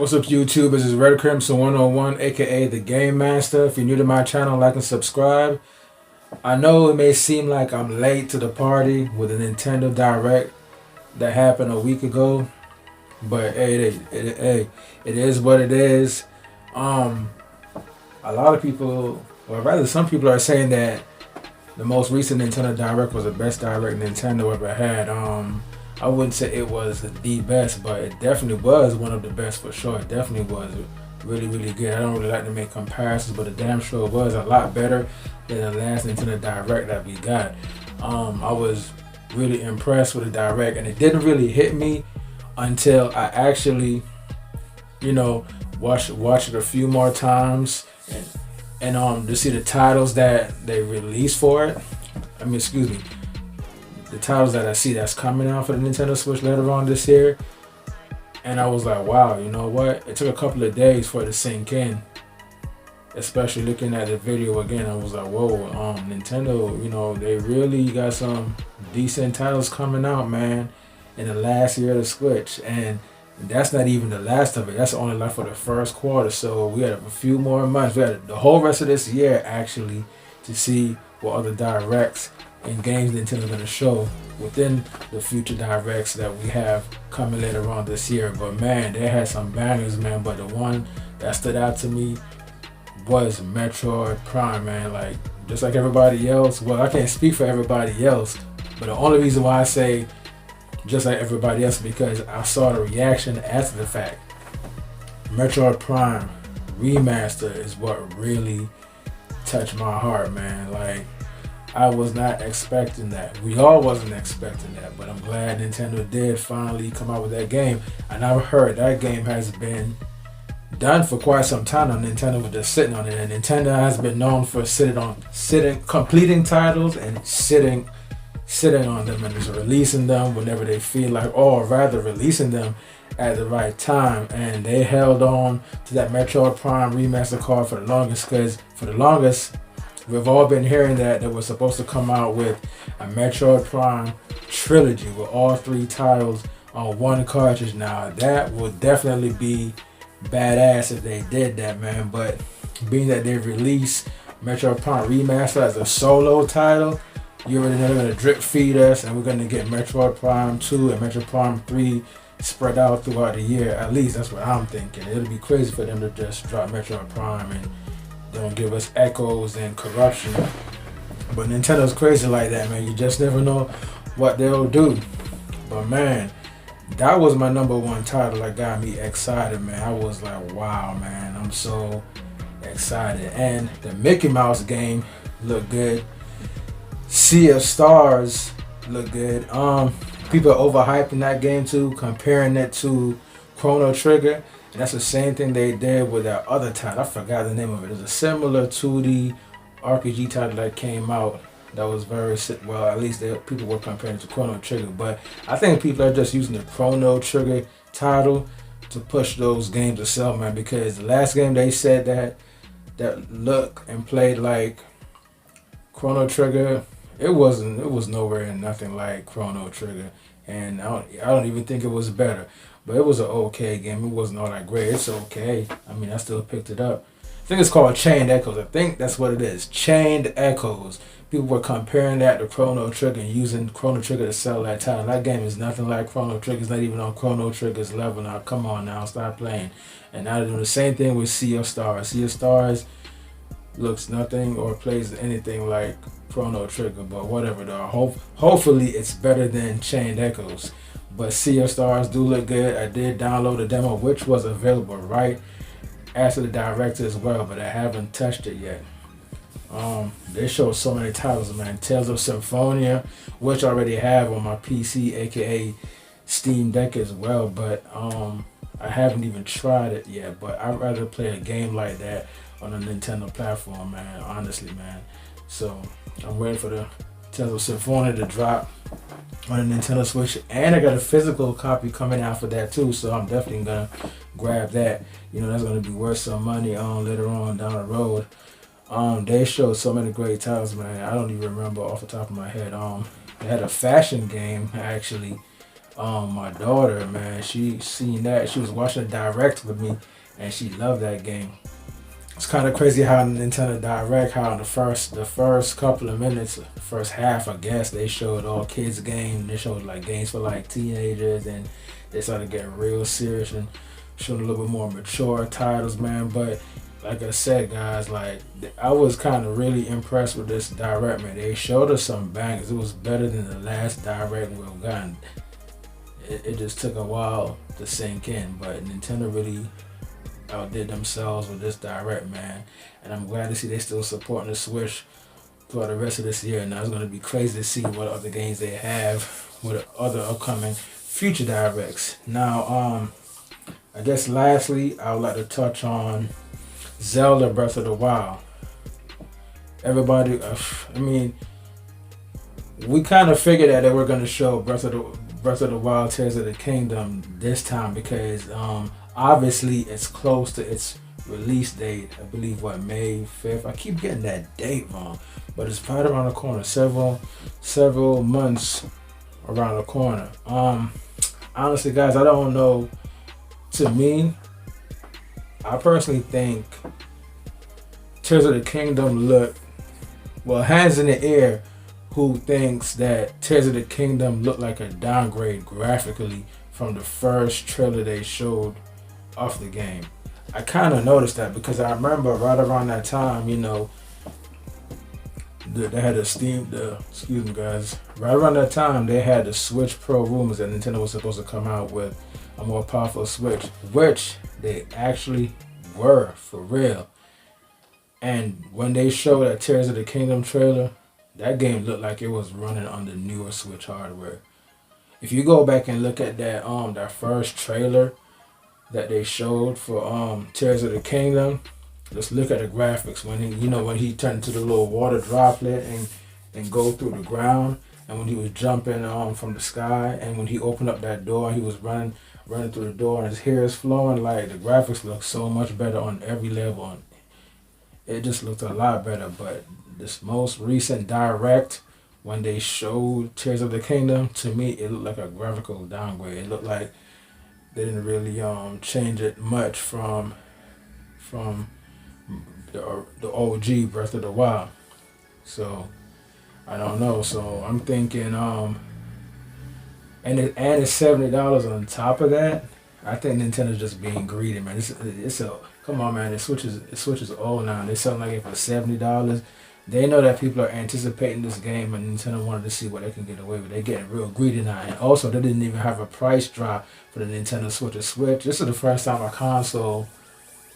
What's up, YouTube? This is Red Crimson 101, aka the Game Master. If you're new to my channel, like and subscribe. I know it may seem like I'm late to the party with a Nintendo Direct that happened a week ago, but it is what it is. A lot of people, or rather, some people are saying that the most recent Nintendo Direct was the best Direct Nintendo ever had. I wouldn't say it was the best, but it definitely was one of the best for sure. It definitely was really, really good. I don't really like to make comparisons, but it damn sure was a lot better than the last Nintendo Direct that we got. I was really impressed with the Direct, and it didn't really hit me until I actually, watched it a few more times and to see the titles that they released for it. The titles that I see that's coming out for the Nintendo Switch later on this year. And I was like, wow, you know what? It took a couple of days for it to sink in. Especially looking at the video again, I was like, whoa, Nintendo, they really got some decent titles coming out, man, in the last year of the Switch. And that's not even the last of it. That's only left for the first quarter. So we had a few more months. We had the whole rest of this year, actually, to see what other directs and games Nintendo's going to show within the future directs that we have coming later on this year. But man, they had some bangers, man. But the one that stood out to me was Metroid Prime, man. Like, just like everybody else. Well, I can't speak for everybody else, but the only reason why I say just like everybody else is because I saw the reaction after the fact. Metroid Prime Remaster is what really touched my heart, man. Like, I was not expecting that. We all wasn't expecting that, but I'm glad Nintendo did finally come out with that game. And I've heard that game has been done for quite some time now. Nintendo was just sitting on it, and Nintendo has been known for completing titles and sitting on them and just releasing them whenever they feel like, or rather releasing them at the right time. And they held on to that Metroid Prime Remaster card for the longest, because for the longest we've all been hearing that they were supposed to come out with a Metroid Prime trilogy with all three titles on one cartridge. Now that would definitely be badass if they did that, man. But being that they released Metroid Prime Remaster as a solo title, you already know they're going to drip feed us, and we're going to get Metroid Prime 2 and Metroid Prime 3 spread out throughout the year. At least that's what I'm thinking. It'll be crazy for them to just drop Metroid Prime and don't give us Echoes and Corruption. But Nintendo's crazy like that, man. You just never know what they'll do. But man, that was my number one title that got me excited, man. I was like, wow, man, I'm so excited. And the Mickey Mouse game looked good. Sea of Stars looked good. People are overhyping that game too, comparing it to Chrono Trigger. And that's the same thing they did with that other title. I forgot the name of it. It's a similar 2D RPG title that came out that was very, well, at least people were comparing it to Chrono Trigger. But I think people are just using the Chrono Trigger title to push those games to sell, man. Because the last game they said that looked and played like Chrono Trigger, it was nowhere and nothing like Chrono Trigger. And I don't even think it was better. But it was an okay game. It wasn't all that great. It's okay. I mean, I still picked it up. I think it's called Chained Echoes. I think that's what it is. Chained Echoes. People were comparing that to Chrono Trigger and using Chrono Trigger to sell that title. That game is nothing like Chrono Trigger. It's not even on Chrono Trigger's level now. Come on now. Stop playing. And now they're doing the same thing with Sea of Stars. Sea of Stars looks nothing or plays anything like Chrono Trigger. But whatever though. Hopefully it's better than Chained Echoes. But Sea of Stars do look good. I did download the demo, which was available right after the direct as well, but I haven't touched it yet. They showed so many titles, man. Tales of Symphonia, which I already have on my PC, aka Steam Deck as well, but I haven't even tried it yet. But I'd rather play a game like that on a Nintendo platform, man, honestly, man. So I'm waiting for the Tales of Symphonia to drop on the Nintendo Switch, and I got a physical copy coming out for that too, so I'm definitely gonna grab that. That's gonna be worth some money later on down the road. They showed so many great titles, man. I don't even remember off the top of my head. They had a fashion game actually My daughter, man, she seen that. She was watching it direct with me, and she loved that game. It's kind of crazy how Nintendo Direct, how in the first couple of minutes, the first half, I guess, they showed all kids games. They showed like games for like teenagers, and they started getting real serious and showing a little bit more mature titles, man. But like I said, guys, like I was kind of really impressed with this Direct, man. They showed us some bangers. It was better than the last Direct we've gotten. It just took a while to sink in, but Nintendo really outdid themselves with this Direct, man. And I'm glad to see they still supporting the Switch throughout the rest of this year. Now it's going to be crazy to see what other games they have with other upcoming future Directs. Now, I guess lastly, I would like to touch on Zelda Breath of the Wild. Everybody, I mean, we kind of figured that they were going to show Breath of the Wild Tears of the Kingdom this time because obviously it's close to its release date. I believe May 5th. I keep getting that date wrong, but it's right around the corner. Several months around the corner. Honestly, guys, I don't know. To me, I personally think Tears of the Kingdom hands in the air. Who thinks that Tears of the Kingdom looked like a downgrade graphically from the first trailer they showed of the game? I kind of noticed that because I remember right around that time, they had excuse me guys, right around that time they had the Switch Pro rumors that Nintendo was supposed to come out with a more powerful Switch, which they actually were for real. And when they showed that Tears of the Kingdom trailer, that game looked like it was running on the newer Switch hardware. If you go back and look at that first trailer that they showed for Tears of the Kingdom, just look at the graphics when he turned into the little water droplet and go through the ground, and when he was jumping from the sky, and when he opened up that door, he was running through the door, and his hair is flowing. Like the graphics look so much better on every level. It just looked a lot better, but this most recent Direct, when they showed Tears of the Kingdom, to me it looked like a graphical downgrade. It looked like they didn't really change it much from the OG Breath of the Wild. So I don't know. So I'm thinking and it's $70 on top of that. I think Nintendo's just being greedy, man. Come on, man. The Switch is old now. They're selling like it for $70. They know that people are anticipating this game, and Nintendo wanted to see what they can get away with. They're getting real greedy now. And also, they didn't even have a price drop for the Nintendo Switch to Switch. This is the first time a console,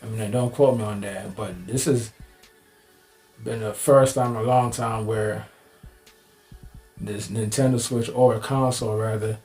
don't quote me on that, but this has been the first time in a long time where this Nintendo Switch, or a console rather,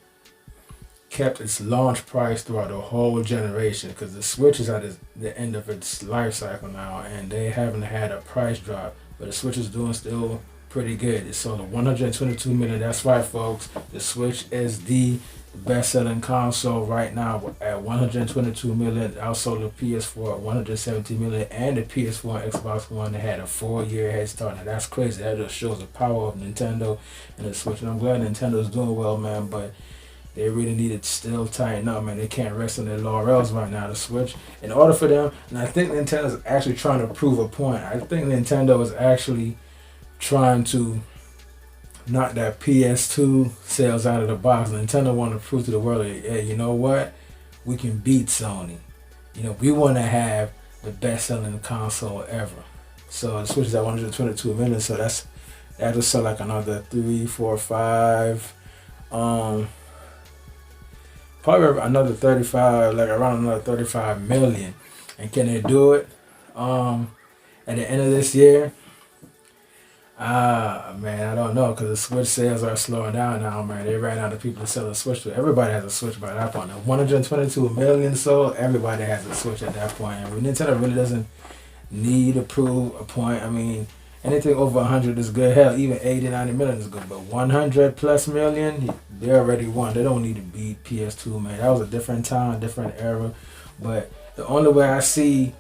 kept its launch price throughout the whole generation, because the Switch is at the end of its life cycle now, and they haven't had a price drop. But the Switch is doing still pretty good. It sold 122 million. That's right, folks. The Switch is the best-selling console right now at 122 million. Outsold the PS4 at 117 million, and the PS4 and Xbox One had a 4-year head start. Now that's crazy. That just shows the power of Nintendo and the Switch. And I'm glad Nintendo's doing well, man. But they really need to still tighten up, man. They can't rest on their laurels right now, the Switch. In order for them, and I think Nintendo's actually trying to prove a point. I think Nintendo is actually trying to knock that PS2 sales out of the box. Nintendo want to prove to the world, hey, you know what? We can beat Sony. We want to have the best-selling console ever. So the Switch is at 122 million, so that'll sell like another 3, 4, 5. Probably another 35, like around another 35 million. And can they do it at the end of this year? Man, I don't know, because the Switch sales are slowing down now, man. They ran out of people to sell a Switch to. Everybody has a Switch by that point. Now, 122 million sold, everybody has a Switch at that point. And Nintendo really doesn't need to prove a point. Anything over 100 is good. Hell, even 80, 90 million is good. But 100 plus million, they already won. They don't need to beat PS2, man. That was a different time, different era. But the only way I see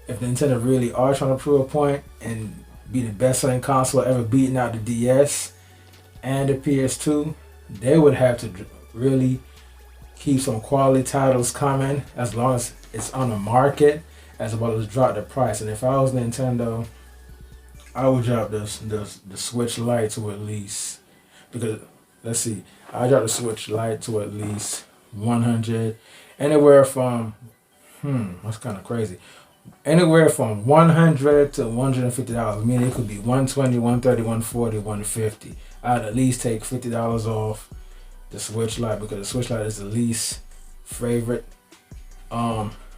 if Nintendo really are trying to prove a point and be the best-selling console ever, beating out the DS and the PS2, they would have to really keep some quality titles coming as long as it's on the market, as well as drop the price. And if I was Nintendo, I would drop the Switch Lite to at least, because let's see, I drop the Switch Lite to at least 100, anywhere from that's kind of crazy. Anywhere from 100 to $150. Meaning it could be 120, 130, 140, 150. I'd at least take $50 off the Switch Lite, because the Switch Lite is the least favorite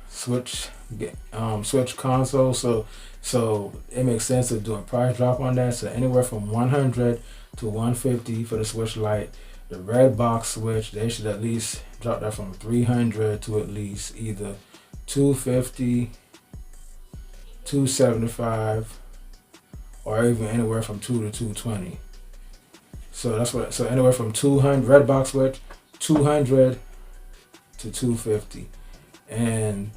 Switch Switch console. So it makes sense to do a price drop on that. So anywhere from 100 to 150 for the Switch Lite. The red box Switch, they should at least drop that from 300 to at least either 250, 275, or even anywhere from 2 to 220. So that's what. So anywhere from 200 red box Switch, 200 to 250, and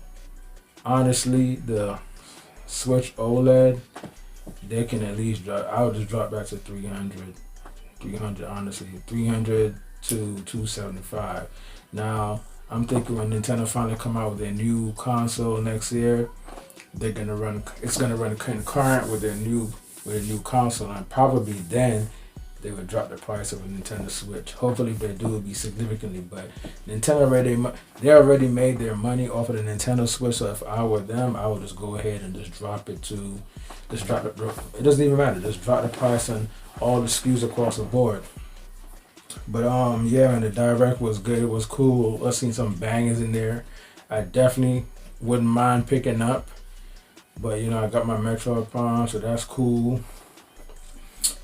honestly, the Switch OLED, they can at least drop. I would just drop back to 300. 300 honestly, 300 to 275. Now I'm thinking when Nintendo finally come out with their new console next year, they're gonna run. It's gonna run concurrent with their new console, and probably then they would drop the price of a Nintendo Switch. Hopefully, if they do, it'll be significantly. But Nintendo they already made their money off of the Nintendo Switch. So if I were them, I would just go ahead and just drop it to, it doesn't even matter. Just drop the price on all the SKUs across the board. But yeah, and the direct was good. It was cool. I seen some bangers in there. I definitely wouldn't mind picking up. But you know, I got my Metroid Prime, so that's cool.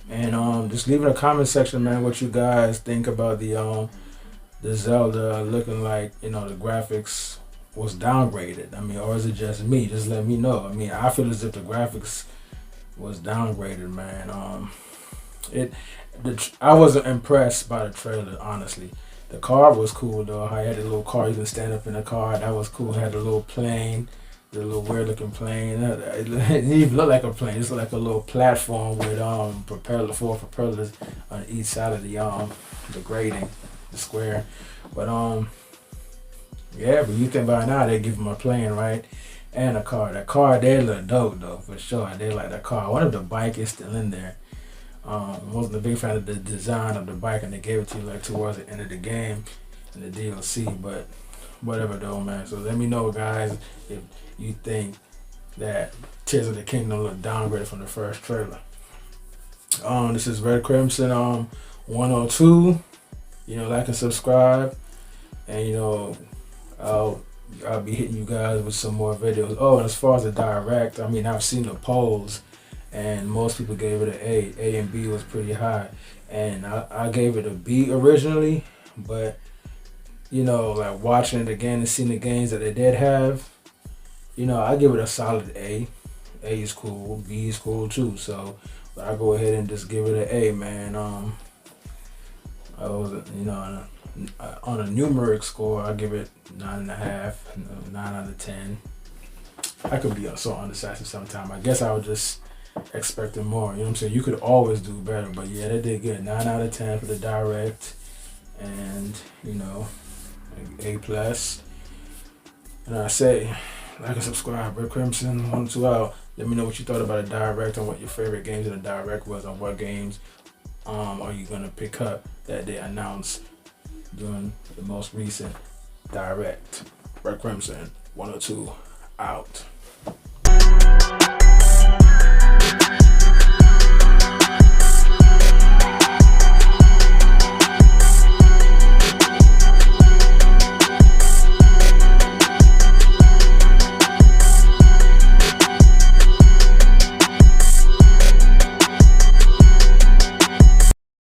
And just leave in the comment section, man, what you guys think about the Zelda looking like, you know, the graphics was downgraded. I mean, or is it just me? Just let me know. I mean, I feel as if the graphics was downgraded, man. I wasn't impressed by the trailer, honestly. The car was cool though. I had a little car, you can stand up in the car. That was cool. It had a little plane, the little weird looking plane. It didn't even look like a plane. It's like a little platform with four propellers on each side of the grating, the square. But yeah, but you think by now they give them a plane, right? And a car. That car, they look dope though, for sure. They like that car. I wonder if the bike is still in there. Wasn't a big fan of the design of the bike, and they gave it to you like towards the end of the game in the DLC. But whatever though, man. So let me know, guys, if you think that Tears of the Kingdom looked downgraded from the first trailer. This is Red Crimson 102. You know, like and subscribe, and you know, I'll be hitting you guys with some more videos. Oh, and as far as the direct, I mean, I've seen the polls, and most people gave it an A. A and B was pretty high, and I gave it a B originally, but you know, like watching it again and seeing the games that they did have, you know, I give it a solid A. A is cool, B is cool too. So, but I go ahead and just give it an A, man. I was, you know, on a numeric score, I give it 9.5, 9 out of 10. I could be so undecisive sometimes. I guess I was just expecting more. You know what I'm saying? You could always do better, but yeah, they did good. 9 out of 10 for the direct, and you know, A plus. And I say, like and subscribe. Red Crimson 1-2 out. Let me know what you thought about the direct and what your favorite games in the direct was, and what games are you gonna pick up that they announced during the most recent direct. Red Crimson 102 out.